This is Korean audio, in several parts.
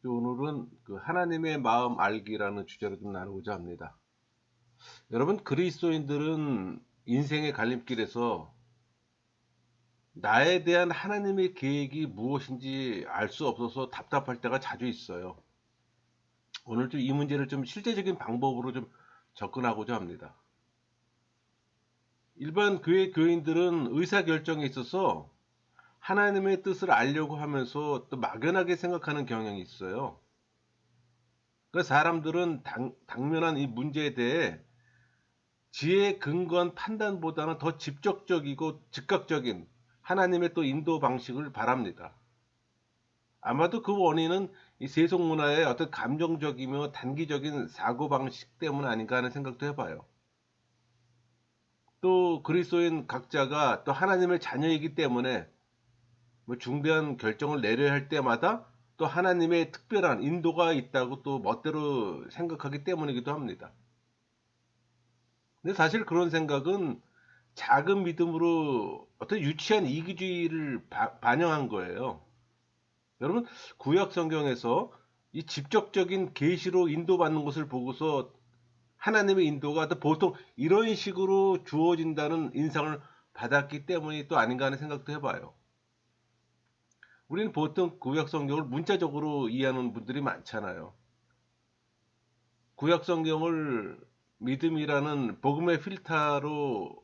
오늘은 그 하나님의 마음 알기라는 주제로 좀 나누고자 합니다. 여러분, 그리스도인들은 인생의 갈림길에서 나에 대한 하나님의 계획이 무엇인지 알 수 없어서 답답할 때가 자주 있어요. 오늘 좀 이 문제를 좀 실제적인 방법으로 좀 접근하고자 합니다. 일반 교회 교인들은 의사결정에 있어서 하나님의 뜻을 알려고 하면서 또 막연하게 생각하는 경향이 있어요. 그 사람들은 당면한 이 문제에 대해 지혜에 근거한 판단보다는 더 직접적이고 즉각적인 하나님의 또 인도 방식을 바랍니다. 아마도 그 원인은 이 세속 문화의 어떤 감정적이며 단기적인 사고방식 때문 아닌가 하는 생각도 해봐요. 또 그리스도인 각자가 또 하나님의 자녀이기 때문에 뭐 중대한 결정을 내려야 할 때마다 또 하나님의 특별한 인도가 있다고 또 멋대로 생각하기 때문이기도 합니다. 근데 사실 그런 생각은 작은 믿음으로 어떤 유치한 이기주의를 반영한 거예요. 여러분, 구약 성경에서 이 직접적인 계시로 인도받는 것을 보고서 하나님의 인도가 또 보통 이런 식으로 주어진다는 인상을 받았기 때문이 또 아닌가 하는 생각도 해봐요. 우리는 보통 구약 성경을 문자적으로 이해하는 분들이 많잖아요. 구약 성경을 믿음이라는 복음의 필터로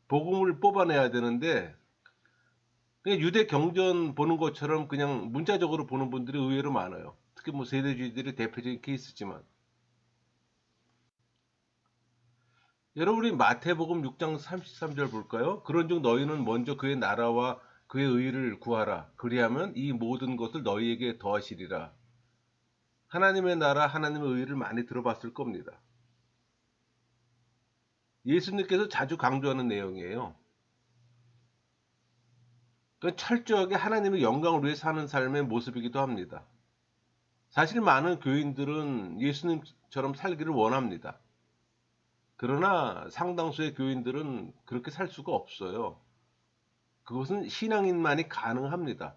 복음을 뽑아내야 되는데 그냥 유대 경전 보는 것처럼 그냥 문자적으로 보는 분들이 의외로 많아요. 특히 뭐 세대주의들이 대표적인 케이스지만. 여러분, 우리 마태복음 6장 33절 볼까요? 그런즉 너희는 먼저 그의 나라와 그의 의를 구하라. 그리하면 이 모든 것을 너희에게 더하시리라. 하나님의 나라, 하나님의 의를 많이 들어봤을 겁니다. 예수님께서 자주 강조하는 내용이에요. 그러니까 철저하게 하나님의 영광을 위해 사는 삶의 모습이기도 합니다. 사실 많은 교인들은 예수님처럼 살기를 원합니다. 그러나 상당수의 교인들은 그렇게 살 수가 없어요. 그것은 신앙인만이 가능합니다.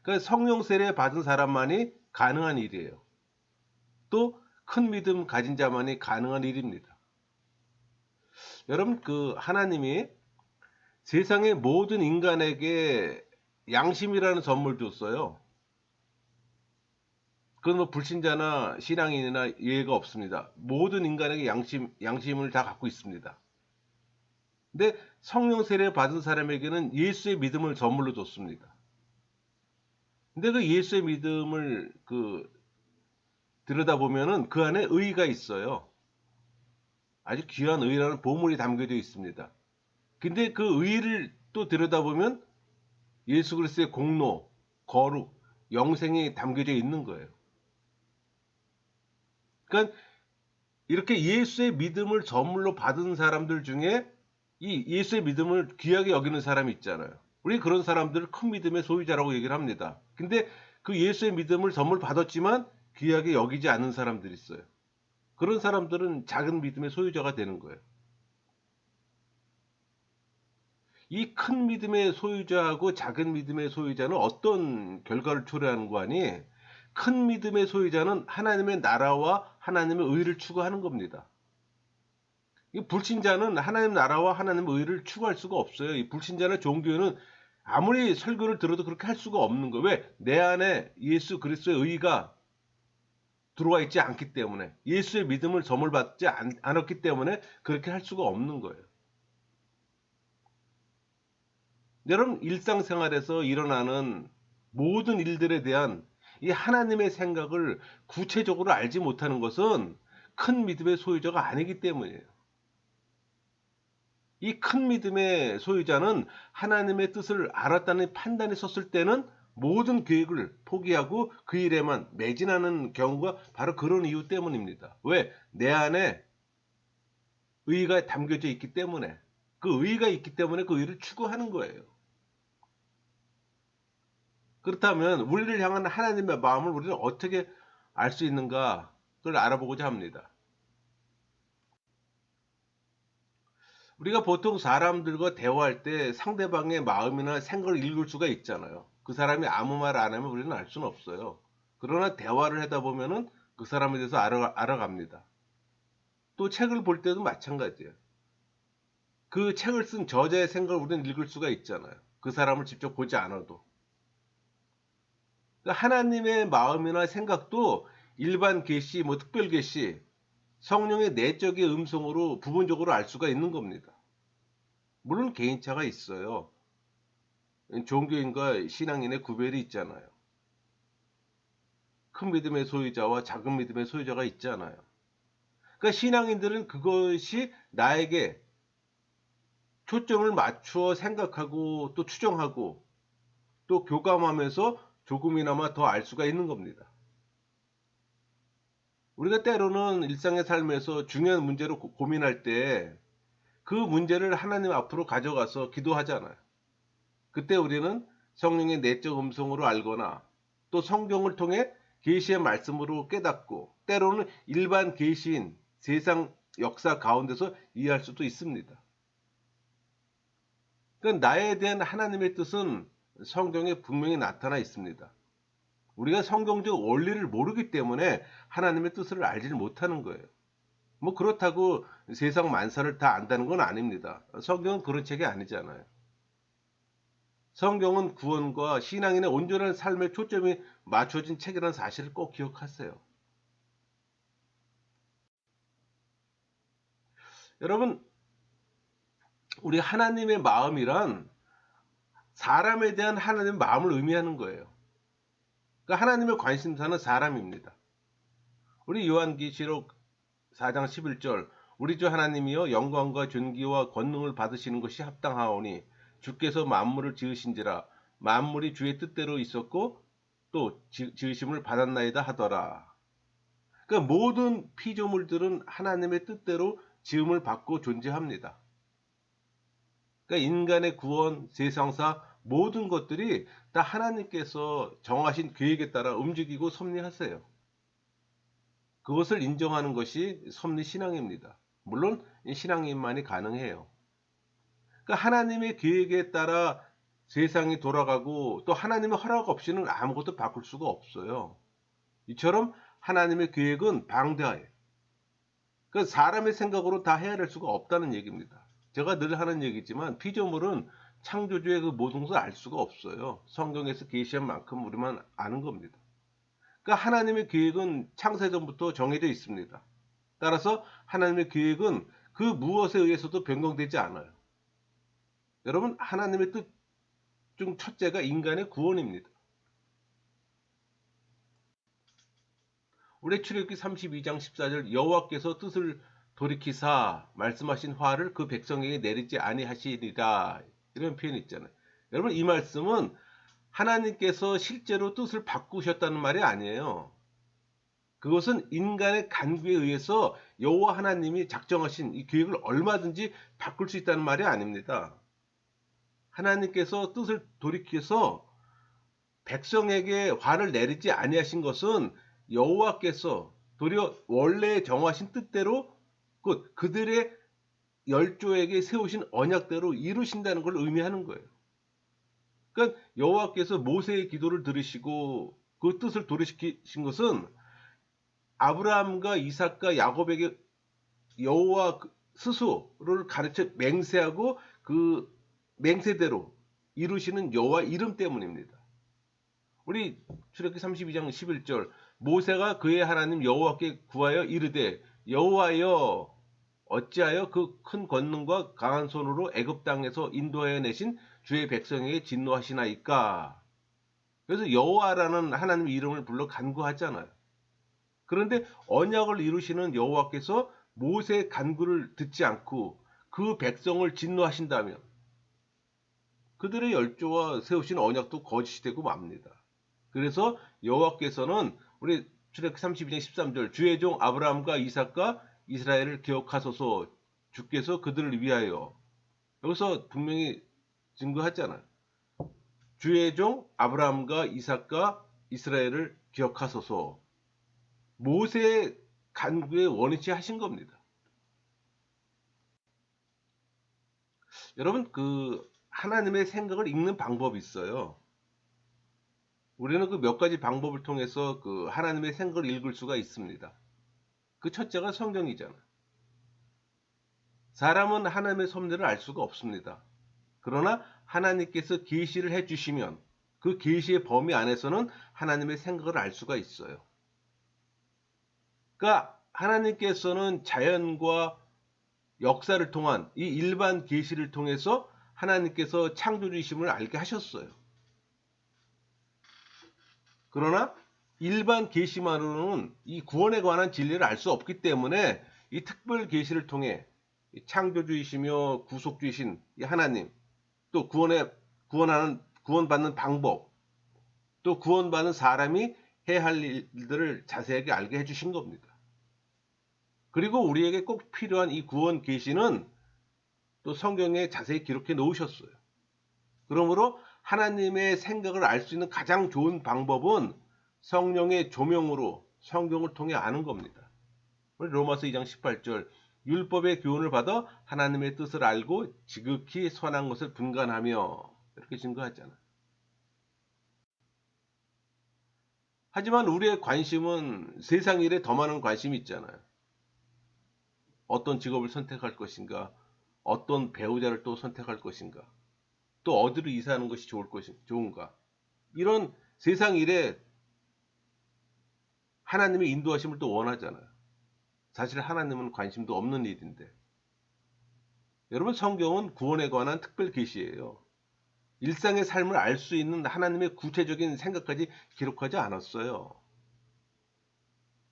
그러니까 성령 세례 받은 사람만이 가능한 일이에요. 또 큰 믿음 가진 자만이 가능한 일입니다. 여러분, 그 하나님이 세상의 모든 인간에게 양심이라는 선물 줬어요. 그건 뭐 불신자나 신앙인이나 예외가 없습니다. 모든 인간에게 양심을 다 갖고 있습니다. 근데 성령 세례 받은 사람에게는 예수의 믿음을 선물로 줬습니다. 근데 그 예수의 믿음을 들여다보면은 그 안에 의가 있어요. 아주 귀한 의라는 보물이 담겨져 있습니다. 근데 그 의를 또 들여다보면 예수 그리스도의 공로, 거룩, 영생이 담겨져 있는 거예요. 그러니까 이렇게 예수의 믿음을 선물로 받은 사람들 중에 이 예수의 믿음을 귀하게 여기는 사람이 있잖아요. 우리 그런 사람들을 큰 믿음의 소유자라고 얘기를 합니다. 근데 그 예수의 믿음을 선물 받았지만 귀하게 여기지 않는 사람들이 있어요. 그런 사람들은 작은 믿음의 소유자가 되는 거예요. 이 큰 믿음의 소유자하고 작은 믿음의 소유자는 어떤 결과를 초래하는 거 아니? 큰 믿음의 소유자는 하나님의 나라와 하나님의 의를 추구하는 겁니다. 이 불신자는 하나님 나라와 하나님의 의를 추구할 수가 없어요. 이 불신자나 종교는 아무리 설교를 들어도 그렇게 할 수가 없는 거예요. 왜? 내 안에 예수 그리스도의 의가 들어와 있지 않기 때문에, 예수의 믿음을 저물받지 않았기 때문에 그렇게 할 수가 없는 거예요. 여러분, 일상생활에서 일어나는 모든 일들에 대한 이 하나님의 생각을 구체적으로 알지 못하는 것은 큰 믿음의 소유자가 아니기 때문이에요. 이 큰 믿음의 소유자는 하나님의 뜻을 알았다는 판단이 섰을 때는 모든 계획을 포기하고 그 일에만 매진하는 경우가 바로 그런 이유 때문입니다. 왜? 내 안에 의가 담겨져 있기 때문에. 그 의가 있기 때문에 그 의를 추구하는 거예요. 그렇다면 우리를 향한 하나님의 마음을 우리는 어떻게 알 수 있는가? 그걸 알아보고자 합니다. 우리가 보통 사람들과 대화할 때 상대방의 마음이나 생각을 읽을 수가 있잖아요. 그 사람이 아무 말 안 하면 우리는 알 수는 없어요. 그러나 대화를 하다 보면은 그 사람에 대해서 알아갑니다. 또 책을 볼 때도 마찬가지예요. 그 책을 쓴 저자의 생각을 우리는 읽을 수가 있잖아요. 그 사람을 직접 보지 않아도. 그러니까 하나님의 마음이나 생각도 일반 계시, 뭐 특별 계시, 성령의 내적인 음성으로 부분적으로 알 수가 있는 겁니다. 물론 개인차가 있어요. 종교인과 신앙인의 구별이 있잖아요. 큰 믿음의 소유자와 작은 믿음의 소유자가 있잖아요. 그러니까 신앙인들은 그것이 나에게 초점을 맞추어 생각하고 또 추정하고 또 교감하면서 조금이나마 더 알 수가 있는 겁니다. 우리가 때로는 일상의 삶에서 중요한 문제로 고민할 때 그 문제를 하나님 앞으로 가져가서 기도하잖아요. 그때 우리는 성령의 내적 음성으로 알거나 또 성경을 통해 계시의 말씀으로 깨닫고 때로는 일반 계시인 세상 역사 가운데서 이해할 수도 있습니다. 그러니까 나에 대한 하나님의 뜻은 성경에 분명히 나타나 있습니다. 우리가 성경적 원리를 모르기 때문에 하나님의 뜻을 알지를 못하는 거예요. 뭐 그렇다고 세상 만사를 다 안다는 건 아닙니다. 성경은 그런 책이 아니잖아요. 성경은 구원과 신앙인의 온전한 삶에 초점이 맞춰진 책이라는 사실을 꼭 기억하세요. 여러분, 우리 하나님의 마음이란 사람에 대한 하나님의 마음을 의미하는 거예요. 그러니까 하나님의 관심사는 사람입니다. 우리 요한계시록 4장 11절 우리 주 하나님이여 영광과 존귀와 권능을 받으시는 것이 합당하오니 주께서 만물을 지으신지라 만물이 주의 뜻대로 있었고 또 지으심을 받았나이다 하더라. 그러니까 모든 피조물들은 하나님의 뜻대로 지음을 받고 존재합니다. 그러니까 인간의 구원, 세상사 모든 것들이 다 하나님께서 정하신 계획에 따라 움직이고 섭리하세요. 그것을 인정하는 것이 섭리 신앙입니다. 물론 신앙인만이 가능해요. 그러니까 하나님의 계획에 따라 세상이 돌아가고 또 하나님의 허락 없이는 아무것도 바꿀 수가 없어요. 이처럼 하나님의 계획은 방대해요. 그 사람의 생각으로 다 해야 될 수가 없다는 얘기입니다. 제가 늘 하는 얘기지만 피조물은 창조주의 그 모든 것을 알 수가 없어요. 성경에서 계시한 만큼 우리만 아는 겁니다. 그러니까 하나님의 계획은 창세전부터 정해져 있습니다. 따라서 하나님의 계획은 그 무엇에 의해서도 변경되지 않아요. 여러분, 하나님의 뜻 중 첫째가 인간의 구원입니다. 우리 출애굽기 32장 14절 여호와께서 뜻을 돌이키사 말씀하신 화를 그 백성에게 내리지 아니하시리라 이런 표현이 있잖아요. 여러분 이 말씀은 하나님께서 실제로 뜻을 바꾸셨다는 말이 아니에요. 그것은 인간의 간구에 의해서 여호와 하나님이 작정하신 이 계획을 얼마든지 바꿀 수 있다는 말이 아닙니다. 하나님께서 뜻을 돌이켜서 백성에게 화를 내리지 아니하신 것은 여호와께서 도리어 원래 정하신 뜻대로 그들의 열조에게 세우신 언약대로 이루신다는 걸 의미하는 거예요. 그러니까 여호와께서 모세의 기도를 들으시고 그 뜻을 돌이키신 것은 아브라함과 이삭과 야곱에게 여호와 스스로를 가르쳐 맹세하고 그 맹세대로 이루시는 여호와 이름 때문입니다. 우리 출애굽기 32장 11절 모세가 그의 하나님 여호와께 구하여 이르되 여호와여 어찌하여 그 큰 권능과 강한 손으로 애굽 땅에서 인도하여 내신 주의 백성에게 진노하시나이까. 그래서 여호와라는 하나님의 이름을 불러 간구하잖아요. 그런데 언약을 이루시는 여호와께서 모세의 간구를 듣지 않고 그 백성을 진노하신다면 그들의 열조와 세우신 언약도 거짓이 되고 맙니다. 그래서 여호와께서는 우리 출애굽기 32장 13절 주의 종 아브라함과 이삭과 이스라엘을 기억하소서 주께서 그들을 위하여 여기서 분명히 증거하잖아요. 주의 종 아브라함과 이삭과 이스라엘을 기억하소서 모세의 간구에 원위치 하신 겁니다. 여러분 그 하나님의 생각을 읽는 방법이 있어요. 우리는 그 몇 가지 방법을 통해서 그 하나님의 생각을 읽을 수가 있습니다. 그 첫째가 성경이잖아. 사람은 하나님의 섭리를 알 수가 없습니다. 그러나 하나님께서 계시를 해주시면 그 계시의 범위 안에서는 하나님의 생각을 알 수가 있어요. 그러니까 하나님께서는 자연과 역사를 통한 이 일반 계시를 통해서 하나님께서 창조주이심을 알게 하셨어요. 그러나 일반 계시만으로는 이 구원에 관한 진리를 알 수 없기 때문에 이 특별 계시를 통해 창조주이시며 구속주이신 이 하나님, 또 구원받는 방법, 또 구원받는 사람이 해야 할 일들을 자세하게 알게 해주신 겁니다. 그리고 우리에게 꼭 필요한 이 구원 계시는 또 성경에 자세히 기록해 놓으셨어요. 그러므로 하나님의 생각을 알 수 있는 가장 좋은 방법은 성령의 조명으로 성경을 통해 아는 겁니다. 로마서 2장 18절 율법의 교훈을 받아 하나님의 뜻을 알고 지극히 선한 것을 분간하며 이렇게 증거하잖아요. 하지만 우리의 관심은 세상 일에 더 많은 관심이 있잖아요. 어떤 직업을 선택할 것인가, 어떤 배우자를 또 선택할 것인가, 또 어디로 이사하는 것이 좋은가. 이런 세상 일에 하나님의 인도하심을 또 원하잖아요. 사실 하나님은 관심도 없는 일인데. 여러분, 성경은 구원에 관한 특별 계시예요. 일상의 삶을 알 수 있는 하나님의 구체적인 생각까지 기록하지 않았어요.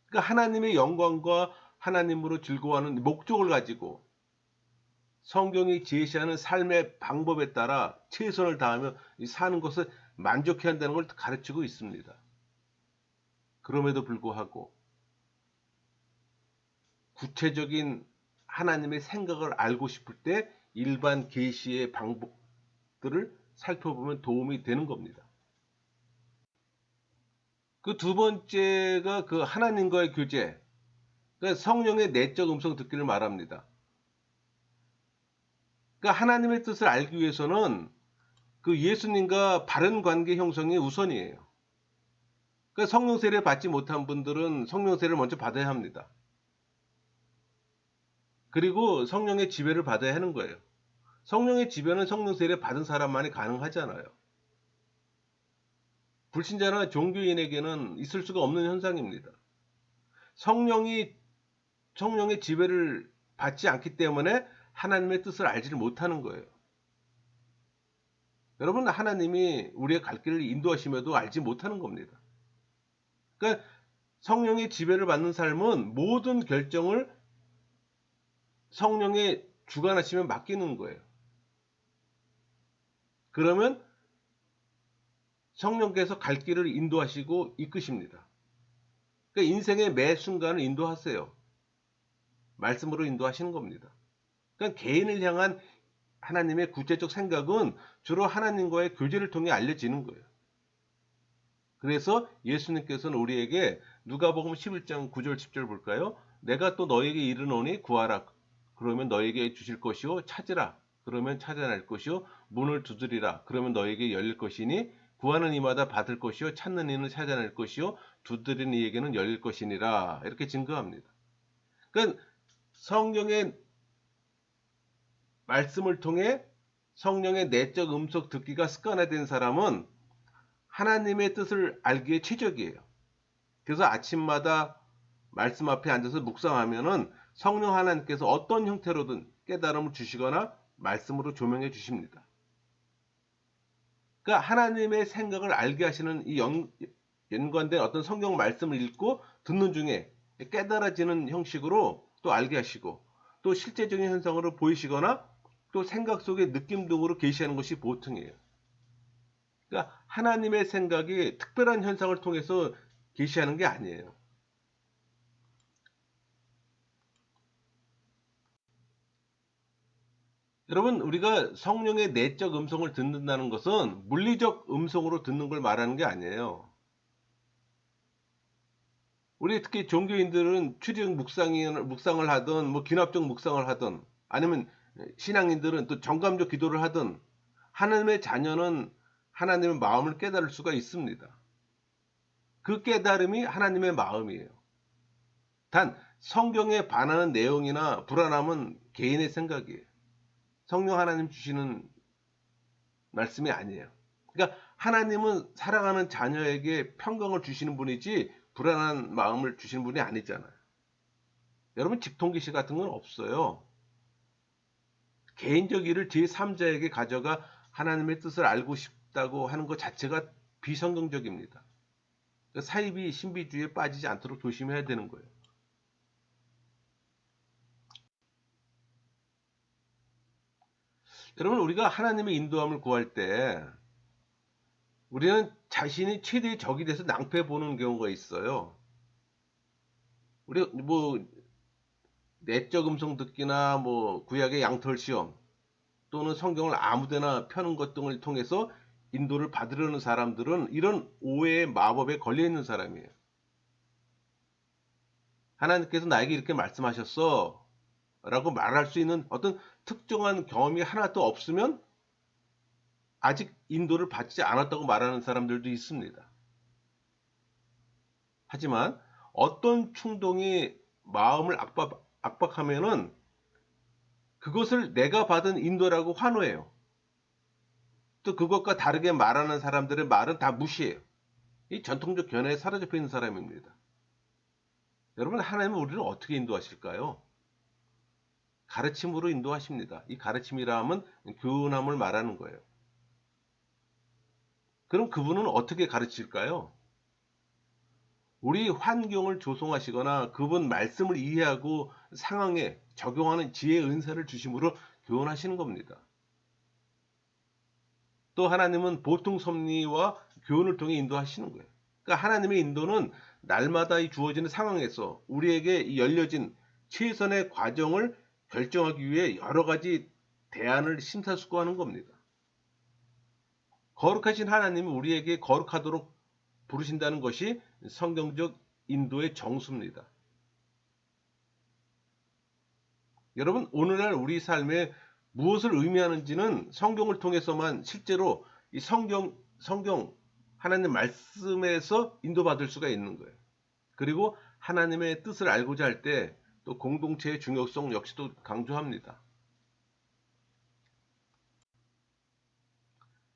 그러니까 하나님의 영광과 하나님으로 즐거워하는 목적을 가지고 성경이 제시하는 삶의 방법에 따라 최선을 다하며 사는 것을 만족해야 한다는 걸 가르치고 있습니다. 그럼에도 불구하고 구체적인 하나님의 생각을 알고 싶을 때 일반 계시의 방법들을 살펴보면 도움이 되는 겁니다. 그 두 번째가 그 하나님과의 교제, 그러니까 성령의 내적 음성 듣기를 말합니다. 그러니까 하나님의 뜻을 알기 위해서는 그 예수님과 바른 관계 형성이 우선이에요. 그러니까 성령 세례 받지 못한 분들은 성령 세례를 먼저 받아야 합니다. 그리고 성령의 지배를 받아야 하는 거예요. 성령의 지배는 성령 세례 받은 사람만이 가능하잖아요. 불신자나 종교인에게는 있을 수가 없는 현상입니다. 성령의 지배를 받지 않기 때문에 하나님의 뜻을 알지를 못하는 거예요. 여러분, 하나님이 우리의 갈 길을 인도하심에도 알지 못하는 겁니다. 그러니까 성령의 지배를 받는 삶은 모든 결정을 성령의 주관하시면 맡기는 거예요. 그러면 성령께서 갈 길을 인도하시고 이끄십니다. 그러니까 인생의 매 순간을 인도하세요. 말씀으로 인도하시는 겁니다. 그러니까 개인을 향한 하나님의 구체적 생각은 주로 하나님과의 교제를 통해 알려지는 거예요. 그래서 예수님께서는 우리에게 누가복음 11장 9절 10절 볼까요? 내가 또 너에게 이르노니 구하라. 그러면 너에게 주실 것이요. 찾으라. 그러면 찾아낼 것이요. 문을 두드리라. 그러면 너에게 열릴 것이니 구하는 이마다 받을 것이요. 찾는 이는 찾아낼 것이요. 두드리는 이에게는 열릴 것이니라. 이렇게 증거합니다. 그러니까 성경의 말씀을 통해 성령의 내적 음성 듣기가 습관화된 사람은 하나님의 뜻을 알기에 최적이에요. 그래서 아침마다 말씀 앞에 앉아서 묵상하면은 성령 하나님께서 어떤 형태로든 깨달음을 주시거나 말씀으로 조명해 주십니다. 그러니까 하나님의 생각을 알게 하시는 이 연관된 어떤 성경 말씀을 읽고 듣는 중에 깨달아지는 형식으로 또 알게 하시고 또 실제적인 현상으로 보이시거나 또 생각 속의 느낌 등으로 계시하는 것이 보통이에요. 그러니까 하나님의 생각이 특별한 현상을 통해서 계시하는 게 아니에요. 여러분, 우리가 성령의 내적 음성을 듣는다는 것은 물리적 음성으로 듣는 걸 말하는 게 아니에요. 우리 특히 종교인들은 추리적 묵상을 하든 뭐 기납적 묵상을 하든 아니면 신앙인들은 또 정감적 기도를 하든 하나님의 자녀는 하나님의 마음을 깨달을 수가 있습니다. 그 깨달음이 하나님의 마음이에요. 단 성경에 반하는 내용이나 불안함은 개인의 생각이에요. 성령 하나님 주시는 말씀이 아니에요. 그러니까 하나님은 사랑하는 자녀에게 평강을 주시는 분이지 불안한 마음을 주시는 분이 아니잖아요. 여러분 직통기시 같은 건 없어요. 개인적 일을 제3자에게 가져가 하나님의 뜻을 알고 싶다고 하는 것 자체가 비성경적입니다. 그러니까 사이비 신비주의에 빠지지 않도록 조심해야 되는 거예요. 여러분 우리가 하나님의 인도함을 구할 때 우리는 자신이 최대의 적이 돼서 낭패 보는 경우가 있어요. 우리 뭐 내적 음성 듣기나 뭐 구약의 양털 시험 또는 성경을 아무데나 펴는 것 등을 통해서 인도를 받으려는 사람들은 이런 오해의 마법에 걸려 있는 사람이에요. 하나님께서 나에게 이렇게 말씀하셨어 라고 말할 수 있는 어떤 특정한 경험이 하나도 없으면 아직 인도를 받지 않았다고 말하는 사람들도 있습니다. 하지만 어떤 충동이 마음을 압박하면은 그것을 내가 받은 인도라고 환호해요. 또 그것과 다르게 말하는 사람들의 말은 다 무시해요. 이 전통적 견해에 사로잡혀 있는 사람입니다. 여러분 하나님은 우리를 어떻게 인도하실까요? 가르침으로 인도하십니다. 이 가르침이라 하면 교훈함을 말하는 거예요. 그럼 그분은 어떻게 가르칠까요? 우리 환경을 조성하시거나 그분 말씀을 이해하고 상황에 적용하는 지혜의 은사를 주심으로 교훈하시는 겁니다. 또 하나님은 보통 섭리와 교훈을 통해 인도하시는 거예요. 그러니까 하나님의 인도는 날마다 이 주어지는 상황에서 우리에게 열려진 최선의 과정을 결정하기 위해 여러 가지 대안을 심사숙고하는 겁니다. 거룩하신 하나님이 우리에게 거룩하도록 부르신다는 것이 성경적 인도의 정수입니다. 여러분 오늘날 우리 삶에 무엇을 의미하는지는 성경을 통해서만 실제로 이 성경 하나님 말씀에서 인도받을 수가 있는 거예요. 그리고 하나님의 뜻을 알고자 할 때 또 공동체의 중요성 역시도 강조합니다.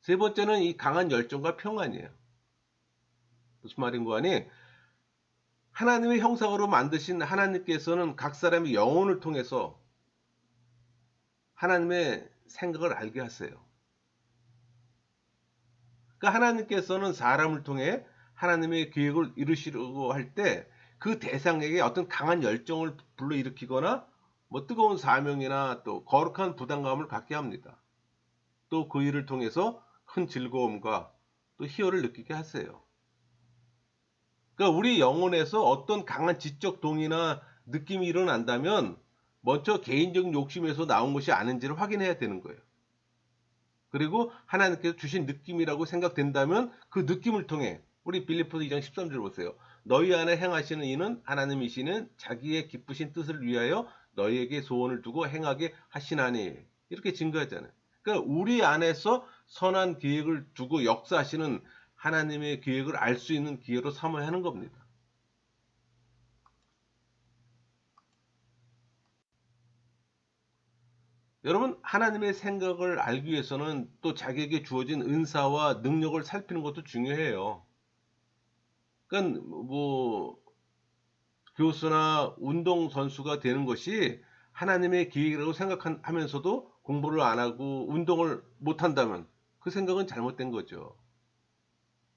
세 번째는 이 강한 열정과 평안이에요. 무슨 말인고 하니 하나님의 형상으로 만드신 하나님께서는 각 사람의 영혼을 통해서 하나님의 생각을 알게 하세요. 그러니까 하나님께서는 사람을 통해 하나님의 계획을 이루시려고 할 때 그 대상에게 어떤 강한 열정을 불러일으키거나 뭐 뜨거운 사명이나 또 거룩한 부담감을 갖게 합니다. 또 그 일을 통해서 큰 즐거움과 또 희열을 느끼게 하세요. 그러니까 우리 영혼에서 어떤 강한 지적 동의나 느낌이 일어난다면 먼저 개인적 욕심에서 나온 것이 아닌지를 확인해야 되는 거예요. 그리고 하나님께서 주신 느낌이라고 생각된다면 그 느낌을 통해 우리 빌립보서 2장 13절 보세요. 너희 안에 행하시는 이는 하나님이시는 자기의 기쁘신 뜻을 위하여 너희에게 소원을 두고 행하게 하시나니 이렇게 증거하잖아요. 그러니까 우리 안에서 선한 계획을 두고 역사하시는 하나님의 계획을 알 수 있는 기회로 삼아야 하는 겁니다. 여러분 하나님의 생각을 알기 위해서는 또 자기에게 주어진 은사와 능력을 살피는 것도 중요해요. 그러니까 뭐 교수나 운동선수가 되는 것이 하나님의 계획이라고 생각하면서도 공부를 안 하고 운동을 못 한다면 그 생각은 잘못된 거죠.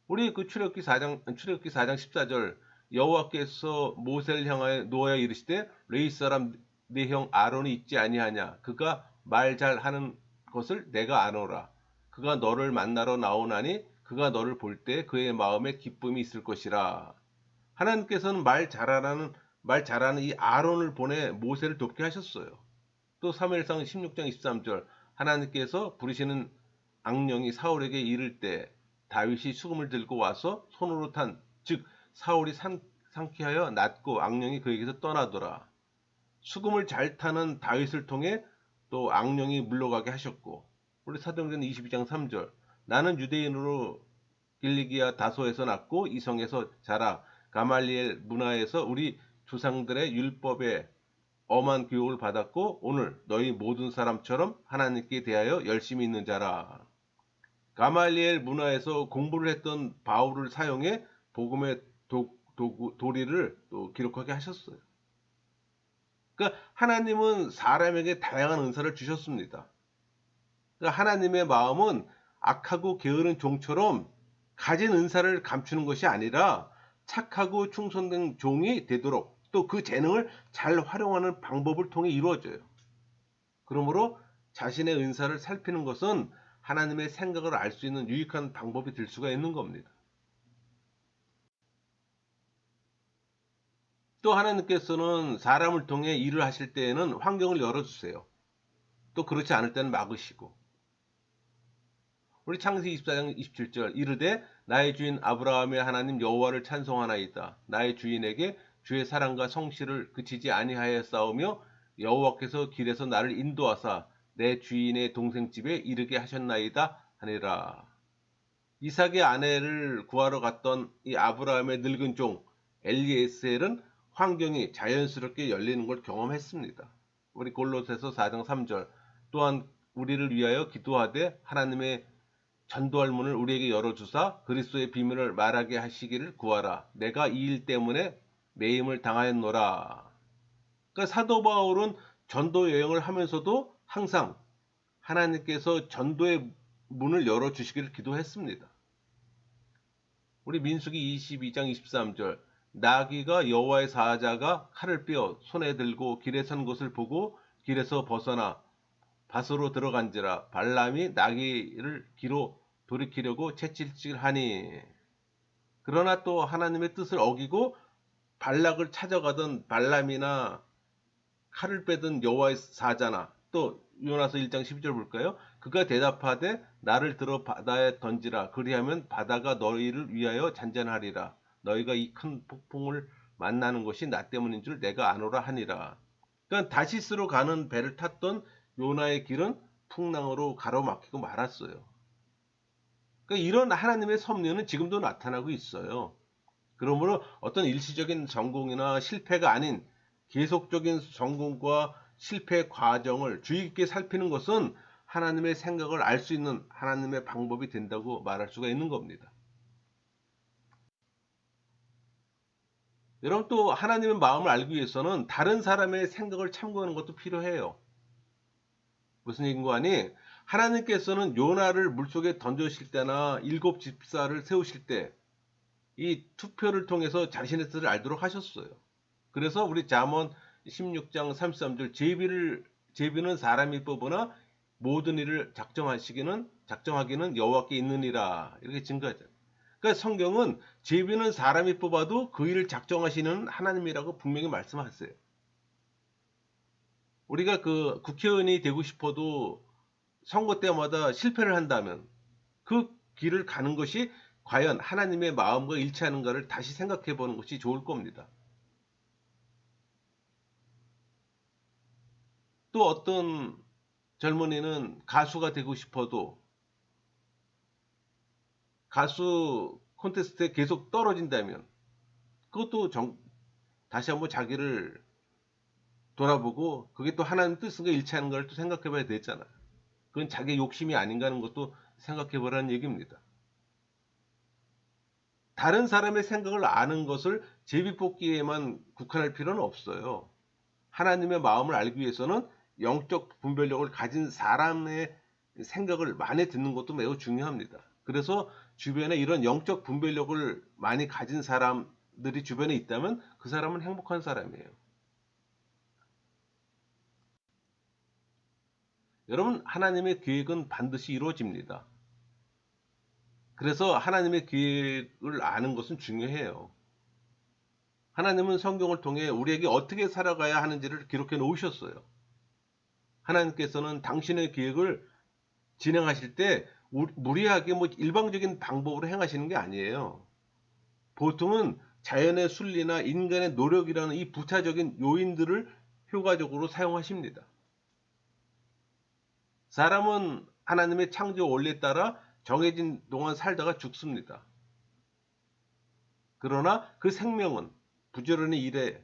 우리 그 출애굽기 4장 14절 여호와께서 모세를 향하여 노아에 이르시되 레위 사람 내 형 아론이 있지 아니하냐 그가 말 잘하는 것을 내가 아노라 그가 너를 만나러 나오나니 그가 너를 볼 때 그의 마음에 기쁨이 있을 것이라. 하나님께서는 말 잘하는 이 아론을 보내 모세를 돕게 하셨어요. 또 사무엘상 16장 23절 하나님께서 부르시는 악령이 사울에게 이를 때 다윗이 수금을 들고 와서 손으로 즉 사울이 상쾌하여 낫고 악령이 그에게서 떠나더라. 수금을 잘 타는 다윗을 통해 또 악령이 물러가게 하셨고 우리 사도행전 22장 3절 나는 유대인으로 길리기아 다소에서 낳고 이성에서 자라. 가말리엘 문화에서 우리 조상들의 율법에 엄한 교육을 받았고 오늘 너희 모든 사람처럼 하나님께 대하여 열심히 있는 자라. 가말리엘 문화에서 공부를 했던 바울을 사용해 복음의 도리를 또 기록하게 하셨어요. 그러니까 하나님은 사람에게 다양한 은사를 주셨습니다. 그러니까 하나님의 마음은 악하고 게으른 종처럼 가진 은사를 감추는 것이 아니라 착하고 충성된 종이 되도록 또 그 재능을 잘 활용하는 방법을 통해 이루어져요. 그러므로 자신의 은사를 살피는 것은 하나님의 생각을 알 수 있는 유익한 방법이 될 수가 있는 겁니다. 또 하나님께서는 사람을 통해 일을 하실 때에는 환경을 열어주세요. 또 그렇지 않을 때는 막으시고. 우리 창세기 24장 27절 이르되 나의 주인 아브라함의 하나님 여호와를 찬송하나이다. 나의 주인에게 주의 사랑과 성실을 그치지 아니하였사오며 여호와께서 길에서 나를 인도하사 내 주인의 동생 집에 이르게 하셨나이다 하니라. 이삭의 아내를 구하러 갔던 이 아브라함의 늙은 종 엘리에셀은 환경이 자연스럽게 열리는 걸 경험했습니다. 우리 골로새서 4장 3절 또한 우리를 위하여 기도하되 하나님의 전도할 문을 우리에게 열어주사 그리스도의 비밀을 말하게 하시기를 구하라. 내가 이 일 때문에 매임을 당하였노라. 그러니까 사도 바울은 전도 여행을 하면서도 항상 하나님께서 전도의 문을 열어주시기를 기도했습니다. 우리 민수기 22장 23절 나귀가 여호와의 사자가 칼을 빼어 손에 들고 길에 선 것을 보고 길에서 벗어나 밭으로 들어간지라. 발람이 나귀를 뒤로 돌이키려고 채찍질하니. 그러나 또 하나님의 뜻을 어기고 발락을 찾아가던 발람이나 칼을 빼던 여호와의 사자나 또 요나서 1장 12절 볼까요? 그가 대답하되 나를 들어 바다에 던지라. 그리하면 바다가 너희를 위하여 잔잔하리라. 너희가 이 큰 폭풍을 만나는 것이 나 때문인 줄 내가 아노라 하니라. 그러니까 다시스로 가는 배를 탔던 요나의 길은 풍랑으로 가로막히고 말았어요. 그러니까 이런 하나님의 섭리는 지금도 나타나고 있어요. 그러므로 어떤 일시적인 성공이나 실패가 아닌 계속적인 성공과 실패 과정을 주의 깊게 살피는 것은 하나님의 생각을 알 수 있는 하나님의 방법이 된다고 말할 수가 있는 겁니다. 여러분 또 하나님의 마음을 알기 위해서는 다른 사람의 생각을 참고하는 것도 필요해요. 무슨 얘기인가 하니 하나님께서는 요나를 물속에 던져실 때나 일곱 집사를 세우실 때 이 투표를 통해서 자신의 뜻을 알도록 하셨어요. 그래서 우리 잠언 16장 33절 제비는 사람이 뽑으나 모든 일을 작정하기는 여호와께 있느니라 이렇게 증거하잖아요. 그러니까 성경은 제비는 사람이 뽑아도 그 일을 작정하시는 하나님이라고 분명히 말씀하세요. 우리가 그 국회의원이 되고 싶어도 선거 때마다 실패를 한다면 그 길을 가는 것이 과연 하나님의 마음과 일치하는가를 다시 생각해 보는 것이 좋을 겁니다. 또 어떤 젊은이는 가수가 되고 싶어도 가수 콘테스트에 계속 떨어진다면 그것도 다시 한번 자기를 돌아보고 그게 또 하나님 뜻과 일치하는 걸 또 생각해 봐야 되잖아요. 그건 자기 욕심이 아닌가 하는 것도 생각해 보라는 얘기입니다. 다른 사람의 생각을 아는 것을 제비뽑기에만 국한할 필요는 없어요. 하나님의 마음을 알기 위해서는 영적 분별력을 가진 사람의 생각을 많이 듣는 것도 매우 중요합니다. 그래서 주변에 이런 영적 분별력을 많이 가진 사람들이 주변에 있다면 그 사람은 행복한 사람이에요. 여러분, 하나님의 계획은 반드시 이루어집니다. 그래서 하나님의 계획을 아는 것은 중요해요. 하나님은 성경을 통해 우리에게 어떻게 살아가야 하는지를 기록해 놓으셨어요. 하나님께서는 당신의 계획을 진행하실 때 무리하게 일방적인 방법으로 행하시는 게 아니에요. 보통은 자연의 순리나 인간의 노력이라는 이 부차적인 요인들을 효과적으로 사용하십니다. 사람은 하나님의 창조 원리에 따라 정해진 동안 살다가 죽습니다. 그러나 그 생명은 부지런히 일해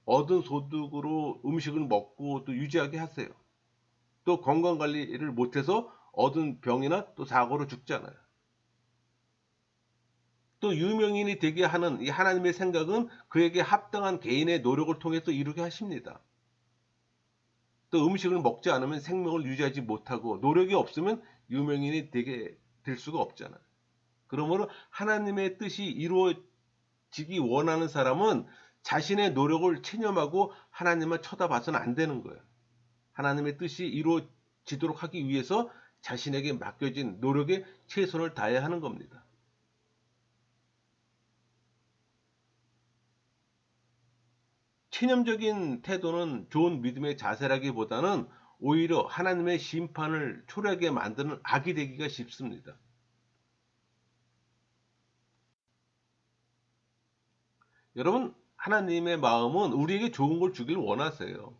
얻은 소득으로 음식을 먹고 또 유지하게 하세요. 또 건강 관리를 못해서 얻은 병이나 또 사고로 죽잖아요. 또 유명인이 되게 하는 이 하나님의 생각은 그에게 합당한 개인의 노력을 통해서 이루게 하십니다. 또 음식을 먹지 않으면 생명을 유지하지 못하고 노력이 없으면 유명인이 되게 될 수가 없잖아요. 그러므로 하나님의 뜻이 이루어지기 원하는 사람은 자신의 노력을 체념하고 하나님만 쳐다봐서는 안 되는 거예요. 하나님의 뜻이 이루어지도록 하기 위해서 자신에게 맡겨진 노력에 최선을 다해야 하는 겁니다. 체념적인 태도는 좋은 믿음의 자세라기보다는 오히려 하나님의 심판을 초래하게 만드는 악이 되기가 쉽습니다. 여러분, 하나님의 마음은 우리에게 좋은 걸 주길 원하세요.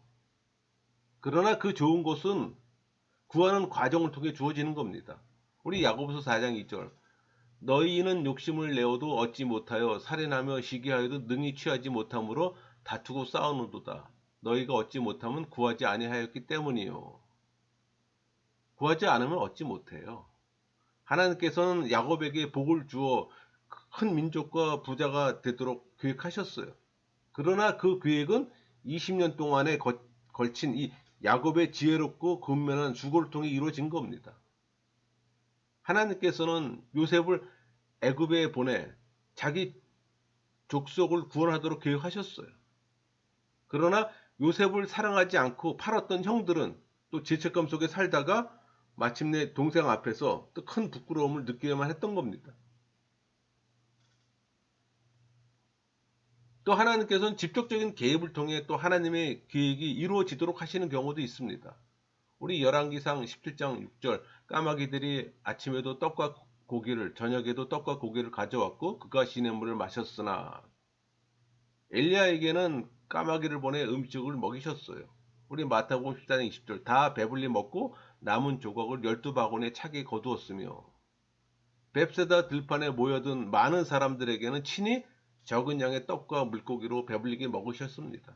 그러나 그 좋은 것은 구하는 과정을 통해 주어지는 겁니다. 우리 야고보서 4장 2절. 너희는 욕심을 내어도 얻지 못하여 살인하며 시기하여도 능히 취하지 못함으로 다투고 싸우는도다. 너희가 얻지 못하면 구하지 아니하였기 때문이요. 구하지 않으면 얻지 못해요. 하나님께서는 야곱에게 복을 주어 큰 민족과 부자가 되도록 계획하셨어요. 그러나 그 계획은 20년 동안에 걸친 이 야곱의 지혜롭고 근면한 수고를 통해 이루어진 겁니다. 하나님께서는 요셉을 애굽에 보내 자기 족속을 구원하도록 계획하셨어요. 그러나 요셉을 사랑하지 않고 팔았던 형들은 또 죄책감 속에 살다가 마침내 동생 앞에서 또 큰 부끄러움을 느끼게만 했던 겁니다. 또 하나님께서는 직접적인 개입을 통해 또 하나님의 계획이 이루어지도록 하시는 경우도 있습니다. 우리 열왕기상 17장 6절 까마귀들이 아침에도 떡과 고기를 저녁에도 떡과 고기를 가져왔고 그가 시냇물을 마셨으나 엘리야에게는 까마귀를 보내 음식을 먹이셨어요. 우리 마태복음 14장 20절 다 배불리 먹고 남은 조각을 12바구니에 차게 거두었으며 뱁새다 들판에 모여든 많은 사람들에게는 친히 적은 양의 떡과 물고기로 배불리게 먹으셨습니다.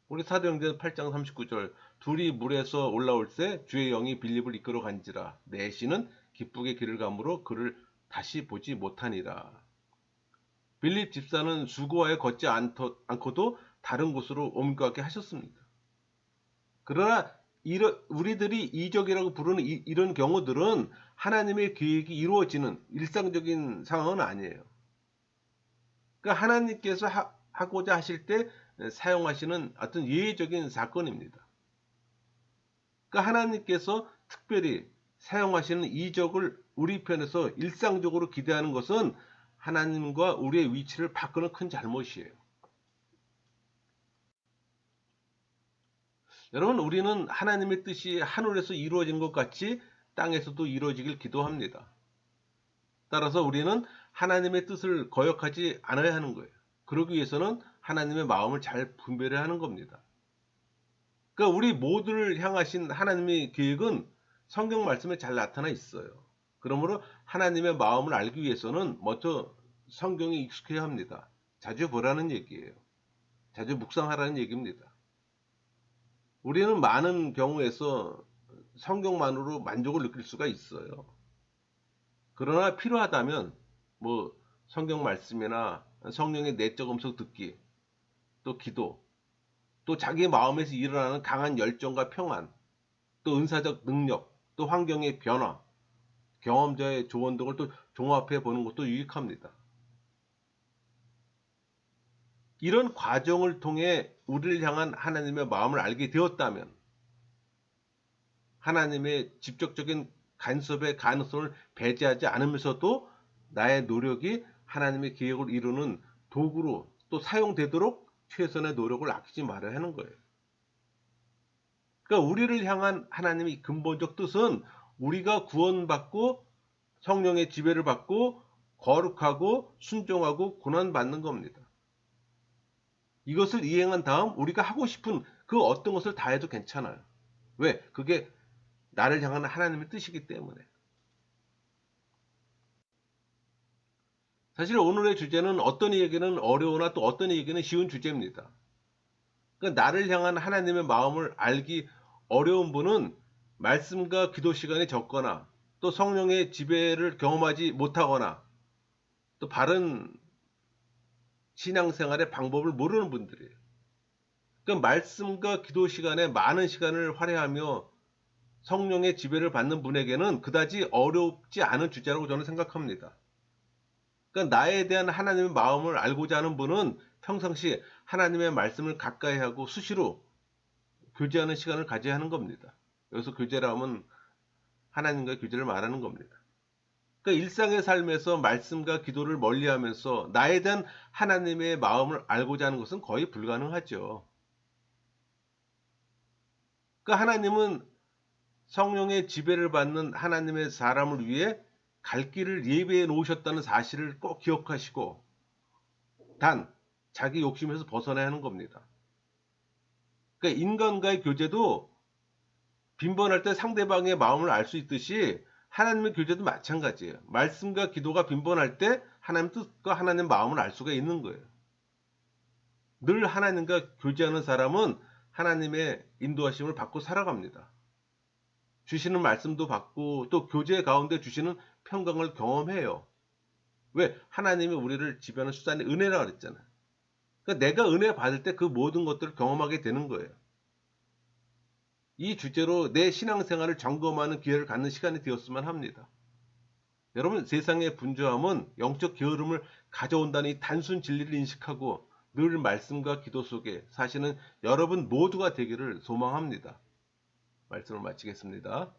우리 사도행전 8장 39절 둘이 물에서 올라올 때 주의 영이 빌립을 이끌어 간지라 내 씨는 기쁘게 길을 가므로 그를 다시 보지 못하니라. 빌립 집사는 수고하여 걷지 않고도 다른 곳으로 옮겨가게 하셨습니다. 그러나 우리들이 이적이라고 부르는 이런 경우들은 하나님의 계획이 이루어지는 일상적인 상황은 아니에요. 그러니까 하나님께서 하고자 하실 때 사용하시는 어떤 예외적인 사건입니다. 그러니까 하나님께서 특별히 사용하시는 이적을 우리 편에서 일상적으로 기대하는 것은 하나님과 우리의 위치를 바꾸는 큰 잘못이에요. 여러분, 우리는 하나님의 뜻이 하늘에서 이루어진 것 같이 땅에서도 이루어지길 기도합니다. 따라서 우리는 하나님의 뜻을 거역하지 않아야 하는 거예요. 그러기 위해서는 하나님의 마음을 잘 분별해야 하는 겁니다. 그러니까 우리 모두를 향하신 하나님의 계획은 성경 말씀에 잘 나타나 있어요. 그러므로 하나님의 마음을 알기 위해서는 먼저 성경에 익숙해야 합니다. 자주 보라는 얘기예요. 자주 묵상하라는 얘기입니다. 우리는 많은 경우에서 성경만으로 만족을 느낄 수가 있어요. 그러나 필요하다면 뭐 성경 말씀이나 성령의 내적 음성 듣기, 또 기도, 또 자기 마음에서 일어나는 강한 열정과 평안, 또 은사적 능력, 또 환경의 변화, 경험자의 조언 등을 또 종합해 보는 것도 유익합니다. 이런 과정을 통해 우리를 향한 하나님의 마음을 알게 되었다면 하나님의 직접적인 간섭의 가능성을 배제하지 않으면서도 나의 노력이 하나님의 계획을 이루는 도구로 또 사용되도록 최선의 노력을 아끼지 말아야 하는 거예요. 그러니까 우리를 향한 하나님의 근본적 뜻은 우리가 구원받고 성령의 지배를 받고 거룩하고 순종하고 고난받는 겁니다. 이것을 이행한 다음 우리가 하고 싶은 그 어떤 것을 다 해도 괜찮아요. 왜? 그게 나를 향한 하나님의 뜻이기 때문에. 사실 오늘의 주제는 어떤 이에게는 어려우나 또 어떤 이에게는 쉬운 주제입니다. 그러니까 나를 향한 하나님의 마음을 알기 어려운 분은 말씀과 기도 시간이 적거나 또 성령의 지배를 경험하지 못하거나 또 바른 신앙생활의 방법을 모르는 분들이에요. 그러니까 말씀과 기도 시간에 많은 시간을 할애하며 성령의 지배를 받는 분에게는 그다지 어렵지 않은 주제라고 저는 생각합니다. 그러니까 나에 대한 하나님의 마음을 알고자 하는 분은 평상시 하나님의 말씀을 가까이 하고 수시로 교제하는 시간을 가져야 하는 겁니다. 여기서 교제라 하면 하나님과의 교제를 말하는 겁니다. 그러니까 일상의 삶에서 말씀과 기도를 멀리하면서 나에 대한 하나님의 마음을 알고자 하는 것은 거의 불가능하죠. 그러니까 하나님은 성령의 지배를 받는 하나님의 사람을 위해 갈 길을 예비해 놓으셨다는 사실을 꼭 기억하시고 단 자기 욕심에서 벗어나야 하는 겁니다. 그러니까 인간과의 교제도 빈번할 때 상대방의 마음을 알 수 있듯이 하나님의 교제도 마찬가지예요. 말씀과 기도가 빈번할 때 하나님 뜻과 하나님 마음을 알 수가 있는 거예요. 늘 하나님과 교제하는 사람은 하나님의 인도하심을 받고 살아갑니다. 주시는 말씀도 받고 또 교제 가운데 주시는 평강을 경험해요. 왜? 하나님이 우리를 지배하는 수단이 은혜라 그랬잖아요. 그러니까 내가 은혜 받을 때 그 모든 것들을 경험하게 되는 거예요. 이 주제로 내 신앙생활을 점검하는 기회를 갖는 시간이 되었으면 합니다. 여러분, 세상의 분주함은 영적 게으름을 가져온다는 이 단순 진리를 인식하고 늘 말씀과 기도 속에 사시는 여러분 모두가 되기를 소망합니다. 말씀을 마치겠습니다.